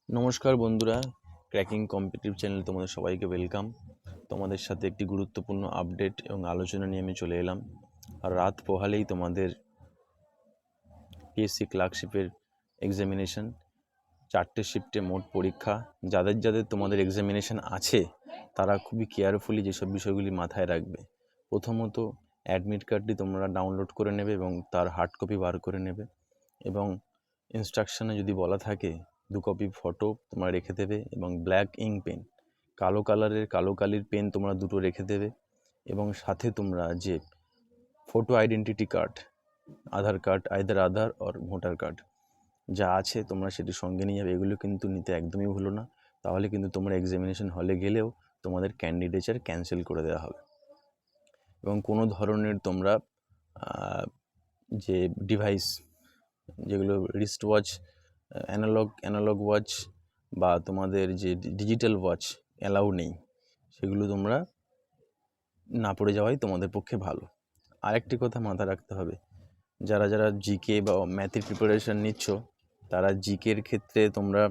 নমস্কার বন্ধুরা, cracking competitive চ্যানেলে তোমাদের সবাইকে ওয়েলকাম। তোমাদের সাথে একটি গুরুত্বপূর্ণ আপডেট এবং আলোচনা নিয়ে আমি চলে এলাম। আর রাত পোহালেই তোমাদের পিএসসি ক্লার্কশিপের এক্সামিনেশন, 4টে শিফটে মোট পরীক্ষা। যাদের তোমাদের এক্সামিনেশন আছে তারা খুবই কেয়ারফুলি যেসব বিষয়গুলি মাথায় রাখবে। প্রথমত, অ্যাডমিট কার্ডটি তোমরা ডাউনলোড করে নেবে এবং তার হার্ড কপি বার করে নেবে, এবং ইনস্ট্রাকশনে যদি বলা থাকে 2 কপি ফটো তোমরা রেখে দেবে, এবং ব্ল্যাক ইঙ্ক পেন, কালো কালির পেন তোমরা 2টো রেখে দেবে, এবং সাথে তোমরা যে ফটো আইডেন্টিটি কার্ড, আধার কার্ড, আধার আর ভোটার কার্ড যা আছে তোমরা সেটি সঙ্গে নিয়ে যাবে। এগুলো কিন্তু নিতে একদমই ভুলো না, তাহলে কিন্তু তোমরা এক্সামিনেশন হলে গেলেও তোমাদের ক্যান্ডিডেচার ক্যান্সেল করে দেওয়া হবে। এবং কোনো ধরনের তোমরা যে ডিভাইস, যেগুলো রিস্ট ওয়াচ, অ্যানালগ ওয়াচ বা তোমাদের যে ডিজিটাল ওয়াচ অ্যালাউ নেই, সেগুলো তোমরা না পড়ে যাওয়াই তোমাদের পক্ষে ভালো। আরেকটি কথা মাথায় রাখতে হবে, যারা জিকে বা ম্যাথের প্রিপারেশান নিচ্ছ, তারা জিকের ক্ষেত্রে তোমরা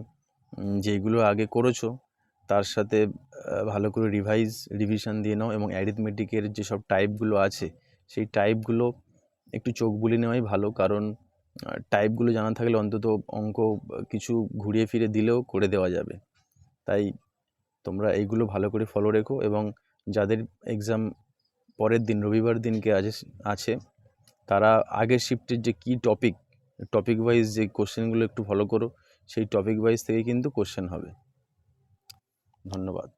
যেগুলো আগে করেছো তার সাথে ভালো করে রিভিশন দিয়ে নাও, এবং অ্যারিথমেটিকের যেসব টাইপগুলো আছে সেই টাইপগুলো একটু চোখ বুলিয়ে নেওয়াই ভালো, কারণ টাইপগুলো জানা থাকলে অন্তত অঙ্ক কিছু ঘুরিয়ে ফিরে দিলেও করে দেওয়া যাবে। তাই তোমরা এইগুলো ভালো করে ফলো রেখো, এবং যাদের এক্সাম পরের দিন রবিবার দিনকে আছে তারা আগের শিফটের যে কী টপিক ওয়াইজ যে কোশ্চেনগুলো একটু ফলো করো, সেই টপিক ওয়াইজ থেকে কিন্তু কোশ্চেন হবে। ধন্যবাদ।